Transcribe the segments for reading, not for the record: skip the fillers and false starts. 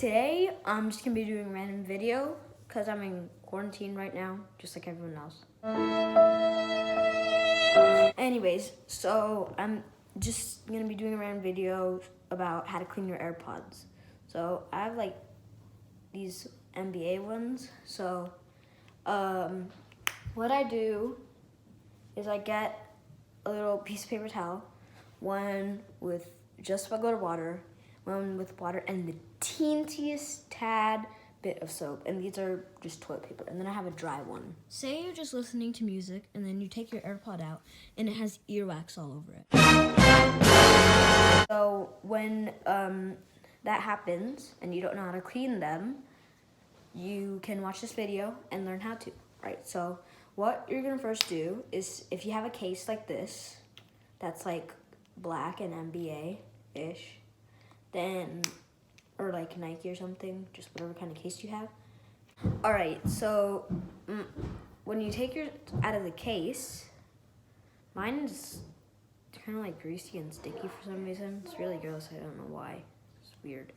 today I'm just gonna be doing a random video because I'm in quarantine right now, just like everyone else. Anyways, so I'm just gonna be doing a random video about how to clean your AirPods. So I have like these NBA ones. So what I do is I get a little piece of paper towel, one with just regular water, one with water and the teentiest tad bit of soap, and these are just toilet paper, and then I have a dry one. Say you're just listening to music and then you take your AirPod out and it has earwax all over it. So when that happens and you don't know how to clean them, you can watch this video and learn how to. Right, so what you're gonna first do is, if you have a case like this that's like black and NBA-ish, then, or like Nike or something, just whatever kind of case you have. All right, so when you take yours out of the case, mine is kind of like greasy and sticky for some reason. It's really gross, I don't know why, it's weird.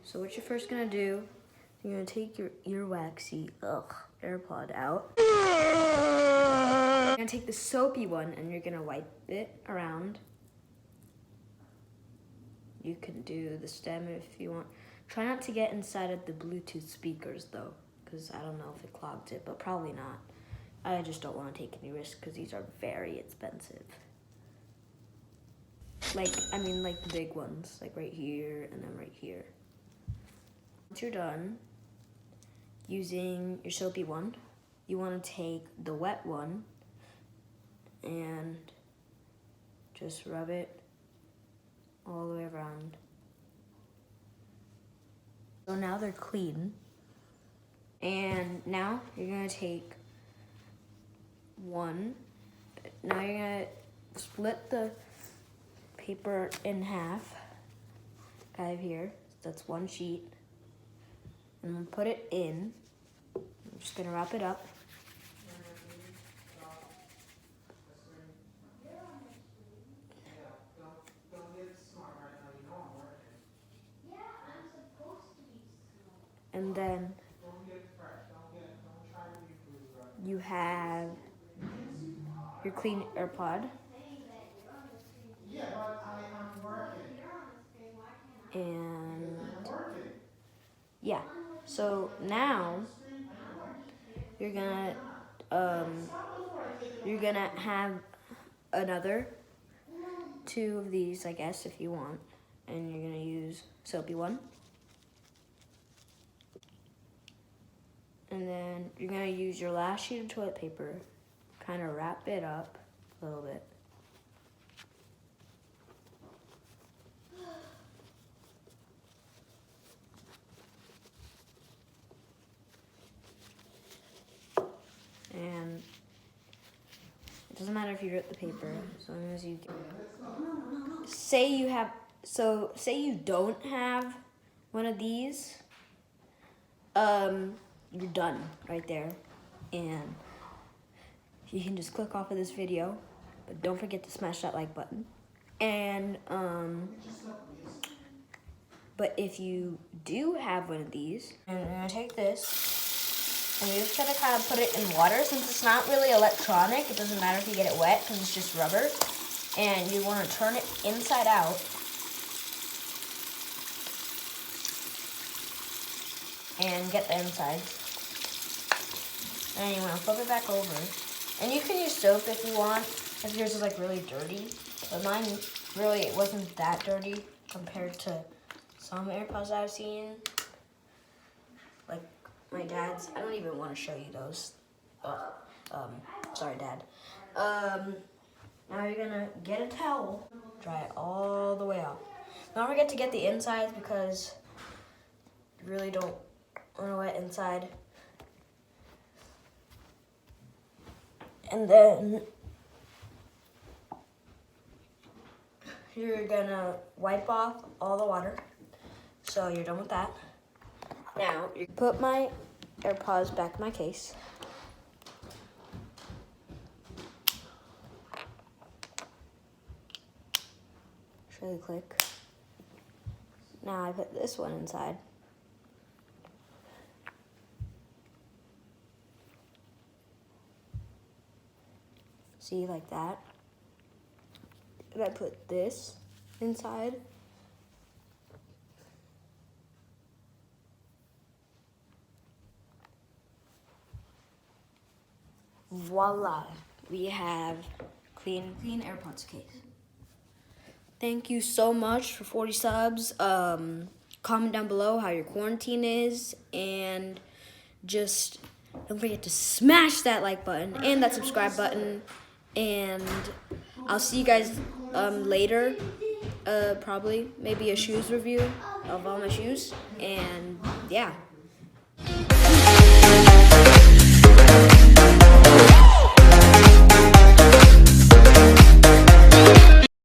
So what you're first gonna do, you're gonna take your earwaxy, AirPod out. You're gonna take the soapy one and you're gonna wipe it around. You can do the stem if you want. Try not to get inside of the Bluetooth speakers though, because I don't know if it clogged it, but probably not. I just don't want to take any risks because these are very expensive. Like the big ones, like right here and then right here. Once you're done using your soapy one, you want to take the wet one and just rub it all the way around. So now they're clean. And now you're gonna take one. Now you're gonna split the paper in half, kind of here. That's one sheet. And then put it in. I'm just gonna wrap it up. And then you have your clean AirPod. And yeah, so now you're gonna have another two of these, I guess, if you want, and you're gonna use soapy one. And then you're gonna use your last sheet of toilet paper, kind of wrap it up a little bit. And it doesn't matter if you rip the paper, as long as you say you don't have one of these, you're done right there. And you can just click off of this video, but don't forget to smash that like button. And but if you do have one of these, and you're gonna take this and you just try to kind of put it in water. Since it's not really electronic, it doesn't matter if you get it wet because it's just rubber. And you want to turn it inside out. And get the insides. And you want to flip it back over. And you can use soap if you want, if yours is like really dirty. But mine really wasn't that dirty compared to some AirPods I've seen. Like my dad's. I don't even want to show you those. Sorry, Dad. Now you're gonna get a towel, dry it all the way out. Don't forget to get the insides because you really don't want to wet inside. And then you're gonna wipe off all the water. So you're done with that. Now, you put my AirPods back in my case. It's really quick. Now I put this one inside. See, like that. And I put this inside. Voila, we have clean AirPods case. Thank you so much for 40 subs. Comment down below how your quarantine is, and just don't forget to smash that like button and that subscribe button. And I'll see you guys later. Probably maybe a shoes review of all my shoes. And yeah.